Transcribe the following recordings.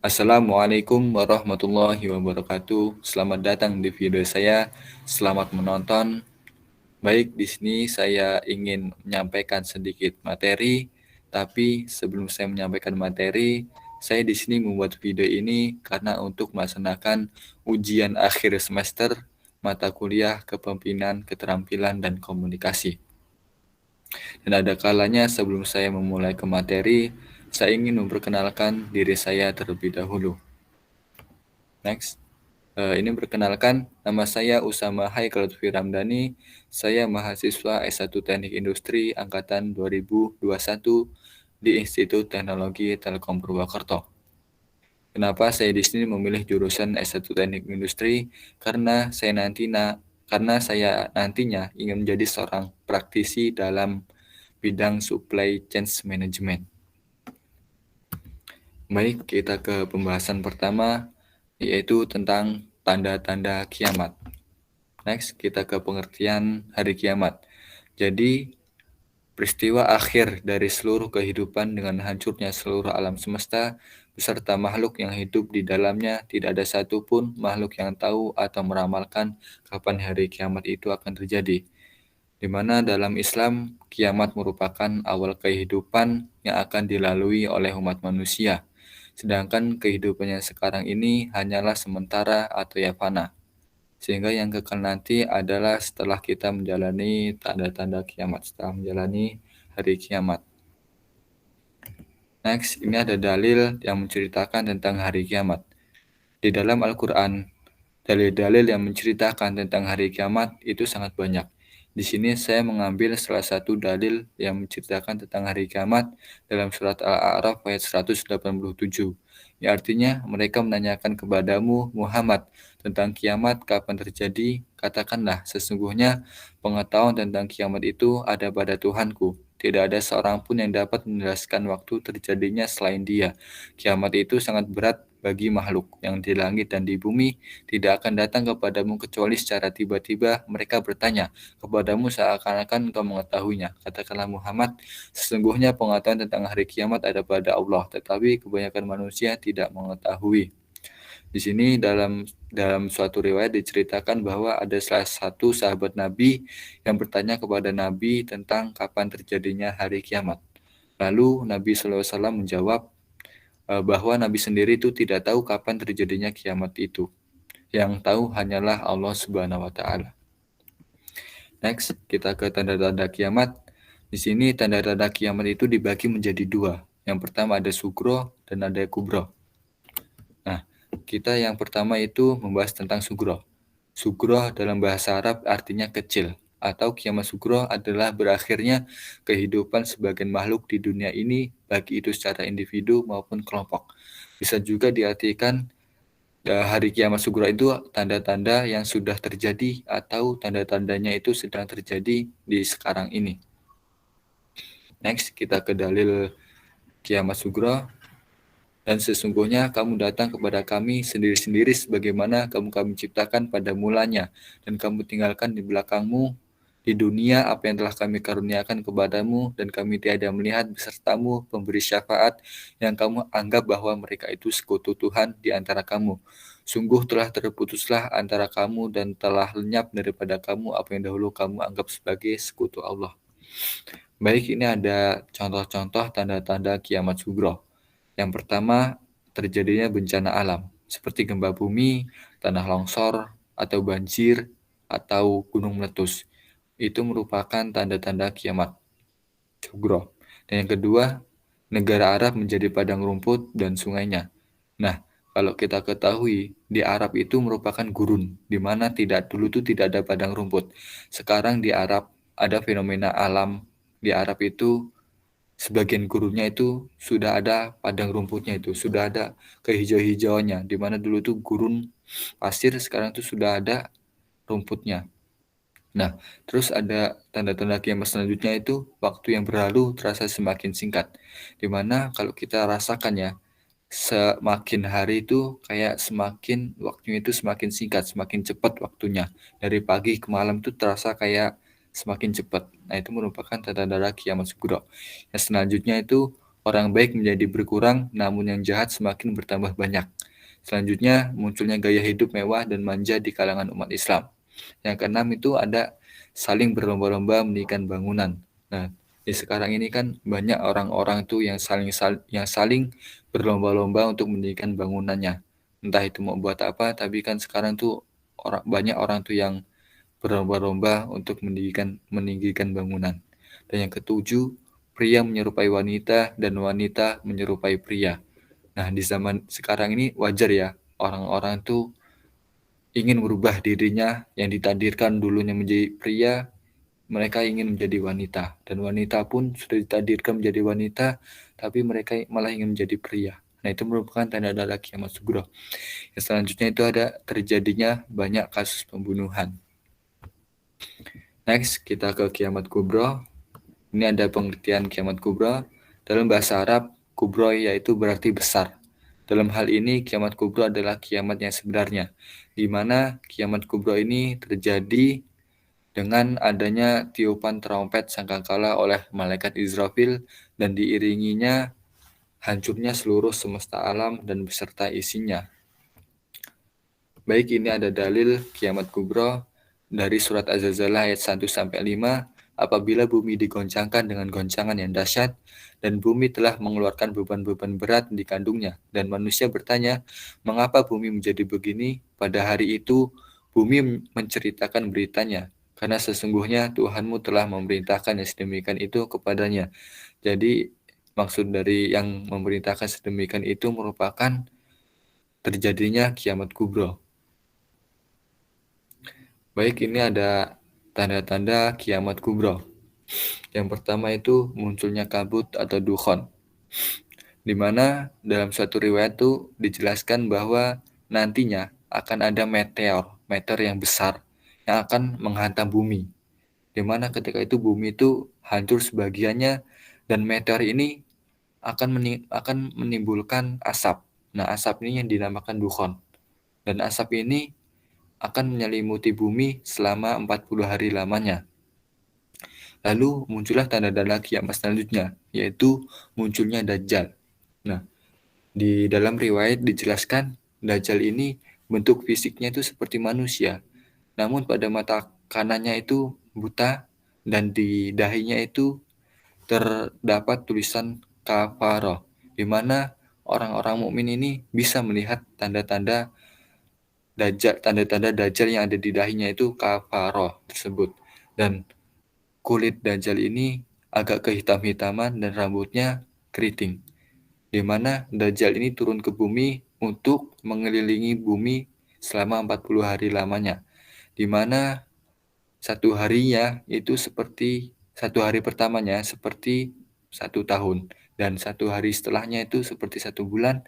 Assalamualaikum warahmatullahi wabarakatuh. Selamat datang di video saya. Selamat menonton. Baik, di sini saya ingin menyampaikan sedikit materi, tapi sebelum saya menyampaikan materi, saya di sini membuat video ini karena untuk melaksanakan ujian akhir semester mata kuliah Kepemimpinan, Keterampilan, dan Komunikasi. Dan ada kalanya sebelum saya memulai ke materi, saya ingin memperkenalkan diri saya terlebih dahulu. Next. Ini perkenalkan, nama saya Usama Haikal Lutfi Ramdhani. Saya mahasiswa S1 Teknik Industri angkatan 2021 di Institut Teknologi Telkom Purwakarta. Kenapa saya di sini memilih jurusan S1 Teknik Industri? Karena saya nantinya ingin menjadi seorang praktisi dalam bidang supply chain management. Baik, kita ke pembahasan pertama, yaitu tentang tanda-tanda kiamat. Next, kita ke pengertian hari kiamat. Jadi, peristiwa akhir dari seluruh kehidupan dengan hancurnya seluruh alam semesta beserta makhluk yang hidup di dalamnya, tidak ada satupun makhluk yang tahu atau meramalkan kapan hari kiamat itu akan terjadi. Di mana dalam Islam, kiamat merupakan awal kehidupan yang akan dilalui oleh umat manusia. Sedangkan kehidupan yang sekarang ini hanyalah sementara atau ya fana. Sehingga yang kekal nanti adalah setelah kita menjalani tanda-tanda kiamat, setelah menjalani hari kiamat. Next, ini ada dalil yang menceritakan tentang hari kiamat. Di dalam Al-Quran, dalil-dalil yang menceritakan tentang hari kiamat itu sangat banyak. Di sini saya mengambil salah satu dalil yang menceritakan tentang hari kiamat dalam surat Al-A'raf ayat 187. Ya, artinya mereka menanyakan kepadamu Muhammad tentang kiamat kapan terjadi. Katakanlah, sesungguhnya pengetahuan tentang kiamat itu ada pada Tuhanku. Tidak ada seorang pun yang dapat menjelaskan waktu terjadinya selain Dia. Kiamat itu sangat berat bagi makhluk yang di langit dan di bumi, tidak akan datang kepadamu kecuali secara tiba-tiba mereka bertanya kepadamu seakan-akan engkau mengetahuinya. Katakanlah Muhammad, sesungguhnya pengetahuan tentang hari kiamat ada pada Allah, tetapi kebanyakan manusia tidak mengetahui. Di sini dalam suatu riwayat diceritakan bahwa ada salah satu sahabat Nabi yang bertanya kepada Nabi tentang kapan terjadinya hari kiamat. Lalu Nabi SAW menjawab bahwa Nabi sendiri itu tidak tahu kapan terjadinya kiamat itu. Yang tahu hanyalah Allah Subhanahu wa taala. Next, kita ke tanda-tanda kiamat. Di sini tanda-tanda kiamat itu dibagi menjadi dua. Yang pertama ada sugro dan ada kubro. Nah, kita yang pertama itu membahas tentang sugro. Sugro dalam bahasa Arab artinya kecil, atau kiamat sugro adalah berakhirnya kehidupan sebagian makhluk di dunia ini, baik itu secara individu maupun kelompok. Bisa juga diartikan hari kiamat sugro itu tanda-tanda yang sudah terjadi atau tanda-tandanya itu sedang terjadi di sekarang ini. Next, kita ke dalil kiamat sugro. Dan sesungguhnya kamu datang kepada kami sendiri-sendiri sebagaimana kami ciptakan pada mulanya, dan kamu tinggalkan di belakangmu di dunia apa yang telah kami karuniakan kepadamu, dan kami tiada melihat besertamu pemberi syafaat yang kamu anggap bahwa mereka itu sekutu Tuhan di antara kamu. Sungguh telah terputuslah antara kamu dan telah lenyap daripada kamu apa yang dahulu kamu anggap sebagai sekutu Allah. Baik, ini ada contoh-contoh tanda-tanda kiamat sugro. Yang pertama, terjadinya bencana alam, seperti gempa bumi, tanah longsor, atau banjir, atau gunung meletus. Itu merupakan tanda-tanda kiamat sugro. Dan yang kedua, negara Arab menjadi padang rumput dan sungainya. Nah, kalau kita ketahui, di Arab itu merupakan gurun, di mana dulu itu tidak ada padang rumput. Sekarang di Arab ada fenomena alam, di Arab itu sebagian gurunnya itu sudah ada padang rumputnya, itu sudah ada kehijau-hijauannya, di mana dulu itu gurun pasir, sekarang itu sudah ada rumputnya. Nah, terus ada tanda-tanda kiamat selanjutnya itu waktu yang berlalu terasa semakin singkat, di mana kalau kita rasakan ya, semakin hari itu kayak semakin waktunya itu semakin singkat, semakin cepat waktunya. Dari pagi ke malam itu terasa kayak semakin cepat. Nah, itu merupakan tanda-tanda kiamat sugro. Yang selanjutnya itu Orang baik menjadi berkurang, namun yang jahat semakin bertambah banyak. Selanjutnya, munculnya gaya hidup mewah dan manja di kalangan umat Islam. Yang keenam itu ada saling berlomba-lomba meninggikan bangunan. Nah, di sekarang ini kan banyak orang-orang tuh yang saling berlomba-lomba untuk meninggikan bangunannya. Entah itu mau buat apa, tapi kan sekarang tuh banyak orang tuh yang berlomba-lomba untuk meninggikan bangunan. Dan yang ketujuh, pria menyerupai wanita dan wanita menyerupai pria. Nah, di zaman sekarang ini wajar ya, orang-orang tuh ingin merubah dirinya yang ditakdirkan dulunya menjadi pria, mereka ingin menjadi wanita. Dan wanita pun sudah ditakdirkan menjadi wanita, tapi mereka malah ingin menjadi pria. Nah, itu merupakan tanda-tanda kiamat sugro. Yang selanjutnya itu ada terjadinya banyak kasus pembunuhan. Next, kita ke kiamat kubro. Ini ada pengertian kiamat kubro. Dalam bahasa Arab, kubro yaitu berarti besar. Dalam hal ini, kiamat kubro adalah kiamat yang sebenarnya, di mana kiamat kubro ini terjadi dengan adanya tiupan trompet sangkakala oleh malaikat Israfil dan diiringinya hancurnya seluruh semesta alam dan beserta isinya. Baik, ini ada dalil kiamat kubro dari surat Az-Zalzalah ayat 1-5. Apabila bumi digoncangkan dengan goncangan yang dahsyat, dan bumi telah mengeluarkan beban-beban berat di kandungnya, dan manusia bertanya, mengapa bumi menjadi begini? Pada hari itu, bumi menceritakan beritanya, karena sesungguhnya Tuhanmu telah memerintahkan yang sedemikian itu kepadanya. Jadi, maksud dari yang memerintahkan sedemikian itu merupakan terjadinya kiamat kubro. Baik, ini ada tanda-tanda kiamat kubro. Yang pertama itu munculnya kabut atau dukhon, di mana dalam suatu riwayat itu dijelaskan bahwa nantinya akan ada meteor yang besar yang akan menghantam bumi, di mana ketika itu bumi itu hancur sebagiannya dan meteor ini akan menimbulkan asap. Nah, asap ini yang dinamakan dukhon. Dan asap ini akan menyelimuti bumi selama 40 hari lamanya. Lalu muncullah tanda-tanda kiamat selanjutnya, yaitu munculnya Dajjal. Nah, di dalam riwayat dijelaskan Dajjal ini bentuk fisiknya itu seperti manusia, namun pada mata kanannya itu buta dan di dahinya itu terdapat tulisan kafaroh, di mana orang-orang mukmin ini bisa melihat tanda-tanda Dajjal yang ada di dahinya itu kafaroh tersebut. Dan kulit Dajjal ini agak kehitam-hitaman dan rambutnya keriting, di mana Dajjal ini turun ke bumi untuk mengelilingi bumi selama 40 hari lamanya, di mana satu hari pertamanya seperti 1 tahun, dan 1 hari setelahnya itu seperti 1 bulan,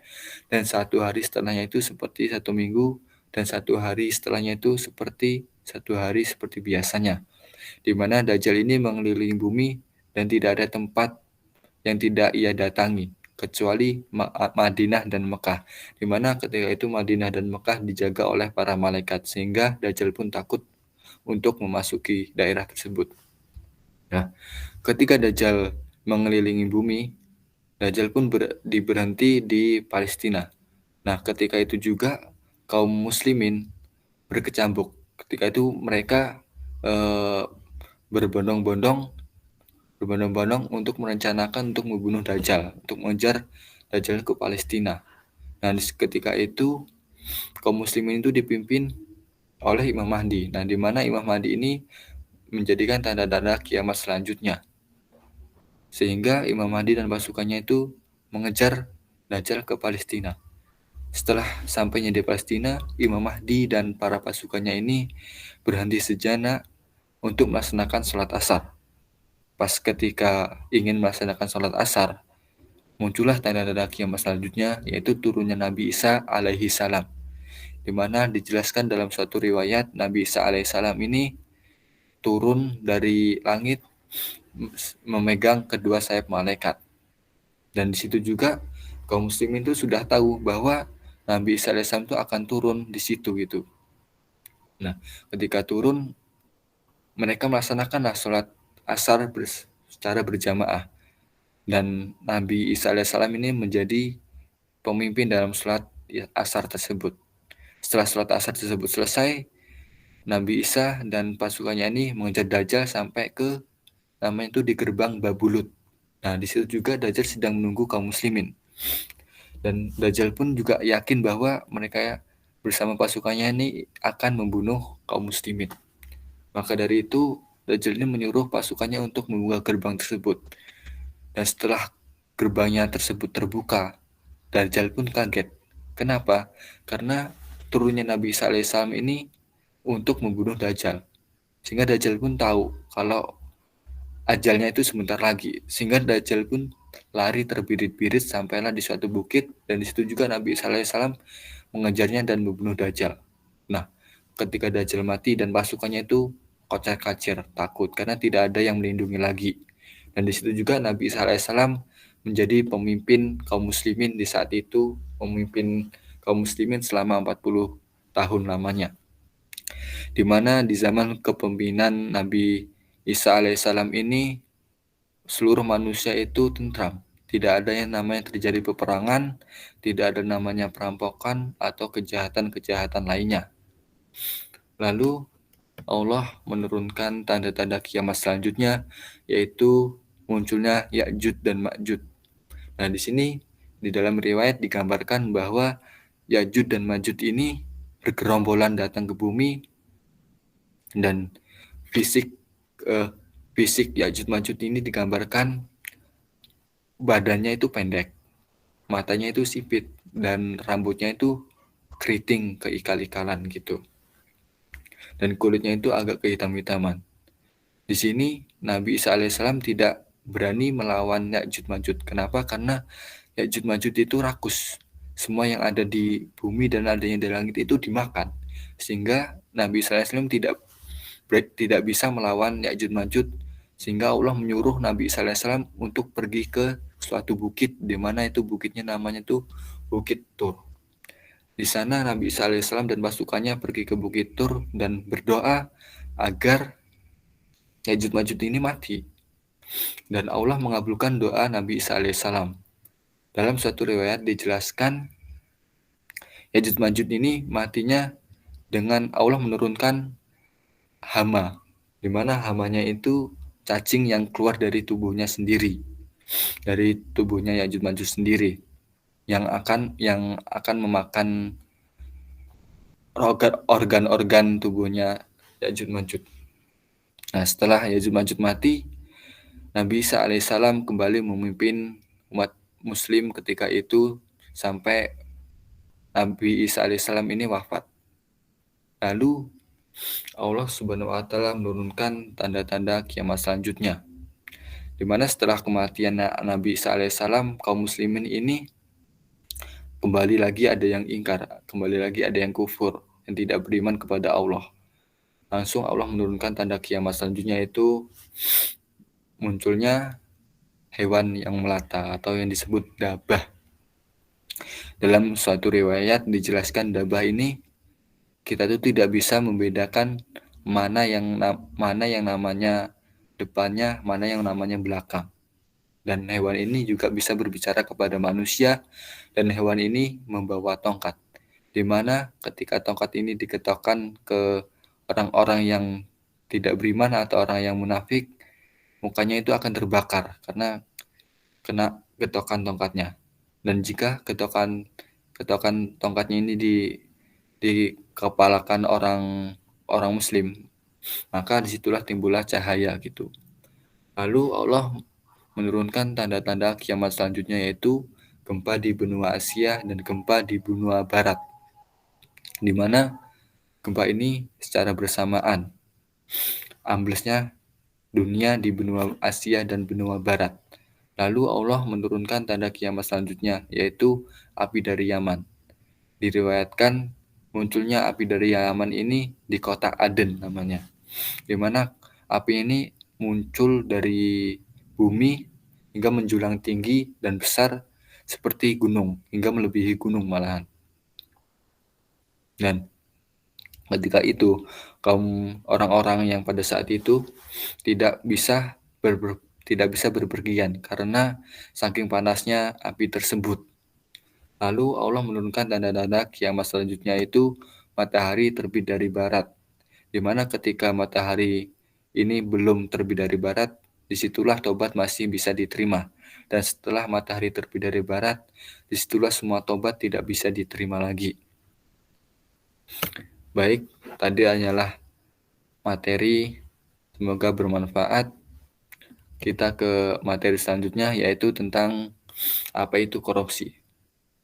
dan 1 hari setelahnya itu seperti 1 minggu, dan 1 hari setelahnya itu seperti 1 hari seperti biasanya, di mana Dajjal ini mengelilingi bumi dan tidak ada tempat yang tidak ia datangi kecuali Madinah dan Mekah, di mana ketika itu Madinah dan Mekah dijaga oleh para malaikat sehingga Dajjal pun takut untuk memasuki daerah tersebut. Nah, ketika Dajjal mengelilingi bumi, Dajjal pun berhenti di Palestina. Nah, ketika itu juga kaum muslimin berkecambuk. Ketika itu mereka eh, berbondong-bondong untuk merencanakan untuk membunuh Dajjal, untuk mengejar Dajjal ke Palestina. Nah, ketika itu kaum muslimin itu dipimpin oleh Imam Mahdi. Nah, di mana Imam Mahdi ini menjadikan tanda-tanda kiamat selanjutnya. Sehingga Imam Mahdi dan pasukannya itu mengejar Dajjal ke Palestina. Setelah sampainya di Palestina, Imam Mahdi dan para pasukannya ini berhenti sejenak untuk melaksanakan sholat asar. Pas ketika ingin melaksanakan sholat asar, muncullah tanda-tanda kiamat selanjutnya, yaitu turunnya Nabi Isa alaihi salam, di mana dijelaskan dalam suatu riwayat Nabi Isa alaihi salam ini turun dari langit memegang kedua sayap malaikat. Dan di situ juga kaum muslimin itu sudah tahu bahwa Nabi Isa alaihissalam itu akan turun di situ gitu. Nah, ketika turun mereka melaksanakanlah sholat asar secara berjamaah. Dan Nabi Isa alaihissalam ini menjadi pemimpin dalam sholat asar tersebut. Setelah sholat asar tersebut selesai, Nabi Isa dan pasukannya ini mengejar Dajjal sampai ke namanya itu di gerbang Babulut. Nah, di situ juga Dajjal sedang menunggu kaum muslimin. Dan Dajjal pun juga yakin bahwa mereka bersama pasukannya ini akan membunuh kaum muslimin. Maka dari itu, Dajjal ini menyuruh pasukannya untuk membuka gerbang tersebut. Dan setelah gerbangnya tersebut terbuka, Dajjal pun kaget. Kenapa? Karena turunnya Nabi Isa alaihissalam ini untuk membunuh Dajjal. Sehingga Dajjal pun tahu kalau ajalnya itu sebentar lagi. Sehingga Dajjal pun lari terbirit-birit sampailah di suatu bukit, dan di situ juga Nabi Isa alaihissalam mengejarnya dan membunuh Dajjal. Nah, ketika Dajjal mati dan pasukannya itu kocar-kacir, takut karena tidak ada yang melindungi lagi. Dan di situ juga Nabi Isa alaihissalam menjadi pemimpin kaum muslimin di saat itu, memimpin kaum muslimin selama 40 tahun lamanya. Di mana di zaman kepemimpinan Nabi Isa alaihissalam ini seluruh manusia itu tentram. Tidak ada yang namanya terjadi peperangan, tidak ada namanya perampokan atau kejahatan-kejahatan lainnya. Lalu Allah menurunkan tanda-tanda kiamat selanjutnya, yaitu munculnya Ya'juj dan Ma'juj. Nah, di sini di dalam riwayat digambarkan bahwa Ya'juj dan Ma'juj ini bergerombolan datang ke bumi, dan fisik Ya'juj Ma'juj ini digambarkan badannya itu pendek, matanya itu sipit, dan rambutnya itu keriting keikal-ikalan gitu. Dan kulitnya itu agak kehitam-hitaman. Di sini Nabi Isa alaihissalam tidak berani melawan Ya'juj Ma'juj. Kenapa? Karena Ya'juj Ma'juj itu rakus. Semua yang ada di bumi dan adanya di langit itu dimakan. Sehingga Nabi Isa alaihissalam tidak bisa melawan Ya'juj Ma'juj. Sehingga Allah menyuruh Nabi Isa alaihissalam untuk pergi ke suatu bukit, di mana itu bukitnya namanya itu Bukit Tur. Di sana Nabi Isa alaihissalam dan pasukannya pergi ke Bukit Tur dan berdoa agar Ya'juj Ma'juj ini mati. Dan Allah mengabulkan doa Nabi Isa alaihissalam. Dalam suatu riwayat dijelaskan Ya'juj Ma'juj ini matinya dengan Allah menurunkan hama, di mana hamanya itu cacing yang keluar dari tubuhnya sendiri, dari tubuhnya Ya'juj Ma'juj sendiri, yang akan memakan organ-organ tubuhnya Ya'juj Ma'juj. Nah, setelah Ya'juj Ma'juj mati, Nabi Isa alaihissalam kembali memimpin umat muslim ketika itu sampai Nabi Isa alaihissalam ini wafat. Lalu Allah subhanahu wa ta'ala menurunkan tanda-tanda kiamat selanjutnya, di mana setelah kematian Nabi Isa alaihissalam, kaum muslimin ini kembali lagi ada yang ingkar, kembali lagi ada yang kufur, yang tidak beriman kepada Allah. Langsung Allah menurunkan tanda kiamat selanjutnya, yaitu munculnya hewan yang melata atau yang disebut dabah. Dalam suatu riwayat dijelaskan dabah ini kita tuh tidak bisa membedakan mana yang namanya depannya, mana yang namanya belakang. Dan hewan ini juga bisa berbicara kepada manusia, dan hewan ini membawa tongkat, di mana ketika tongkat ini diketokkan ke orang-orang yang tidak beriman atau orang yang munafik, mukanya itu akan terbakar karena kena getokan tongkatnya. Dan jika getokan tongkatnya ini dikepalakan orang muslim, maka disitulah timbullah cahaya gitu. Lalu Allah menurunkan tanda-tanda kiamat selanjutnya, yaitu gempa di benua Asia dan gempa di benua Barat, di mana gempa ini secara bersamaan amblesnya dunia di benua Asia dan benua Barat. Lalu Allah menurunkan tanda kiamat selanjutnya, yaitu api dari Yaman. Diriwayatkan munculnya api dari Yaman ini di kota Aden namanya, di mana api ini muncul dari bumi hingga menjulang tinggi dan besar seperti gunung, hingga melebihi gunung malahan. Dan ketika itu kaum orang-orang yang pada saat itu tidak tidak bisa berpergian karena saking panasnya api tersebut. Lalu Allah menurunkan tanda-tanda kiamat selanjutnya itu matahari terbit dari barat, di mana ketika matahari ini belum terbit dari barat, disitulah tobat masih bisa diterima. Dan setelah matahari terbit dari barat, disitulah semua tobat tidak bisa diterima lagi. Baik, tadi hanyalah materi, semoga bermanfaat. Kita ke materi selanjutnya, yaitu tentang apa itu korupsi.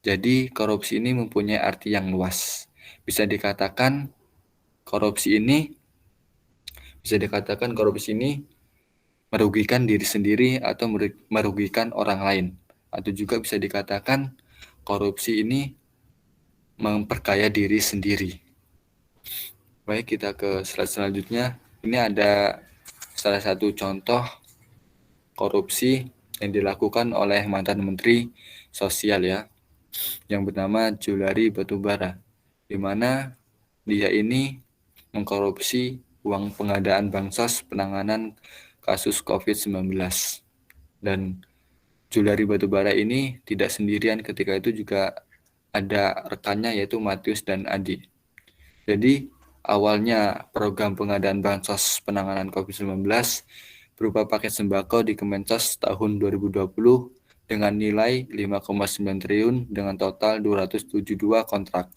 Jadi, korupsi ini mempunyai arti yang luas. Bisa dikatakan korupsi ini merugikan diri sendiri atau merugikan orang lain. Atau juga bisa dikatakan korupsi ini memperkaya diri sendiri. Baik, kita ke slide selanjutnya. Ini ada salah satu contoh korupsi yang dilakukan oleh mantan Menteri Sosial ya, yang bernama Julari Batubara, di mana dia ini mengkorupsi uang pengadaan bansos penanganan kasus COVID-19. Dan Julari Batubara ini tidak sendirian, ketika itu juga ada rekannya yaitu Matius dan Adi. Jadi awalnya program pengadaan bansos penanganan COVID-19 berupa paket sembako di Kemensos tahun 2020 dengan nilai 5,9 triliun dengan total 272 kontrak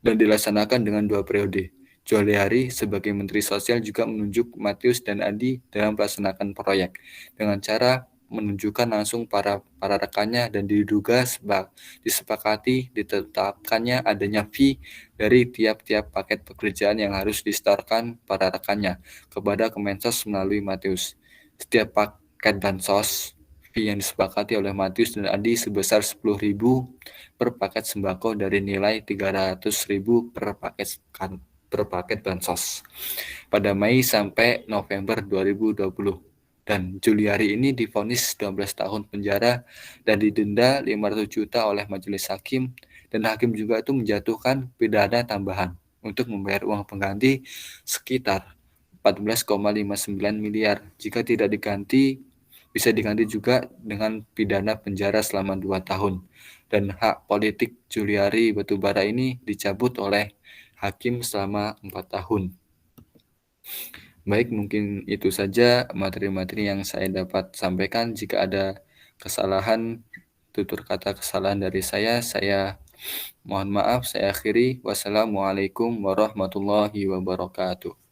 dan dilaksanakan dengan 2 periode. Juliari sebagai Menteri Sosial juga menunjuk Matius dan Adi dalam melaksanakan proyek dengan cara menunjukkan langsung para rekannya dan diduga disepakati ditetapkannya adanya fee dari tiap-tiap paket pekerjaan yang harus disetorkan para rekannya kepada Kemensos melalui Matius. Setiap paket bansos fee yang disepakati oleh Matius dan Adi sebesar 10.000 per paket sembako dari nilai 300.000 per paket bansos pada Mei sampai November 2020. Dan Juliari ini divonis 12 tahun penjara dan didenda 500 juta oleh majelis hakim, dan hakim juga itu menjatuhkan pidana tambahan untuk membayar uang pengganti sekitar 14,59 miliar. Jika tidak diganti, bisa diganti juga dengan pidana penjara selama 2 tahun. Dan hak politik Juliari Batubara ini dicabut oleh hakim selama 4 tahun. Baik, mungkin itu saja materi-materi yang saya dapat sampaikan. Jika ada kesalahan, tutur kata kesalahan dari saya mohon maaf. Saya akhiri. Wassalamualaikum warahmatullahi wabarakatuh.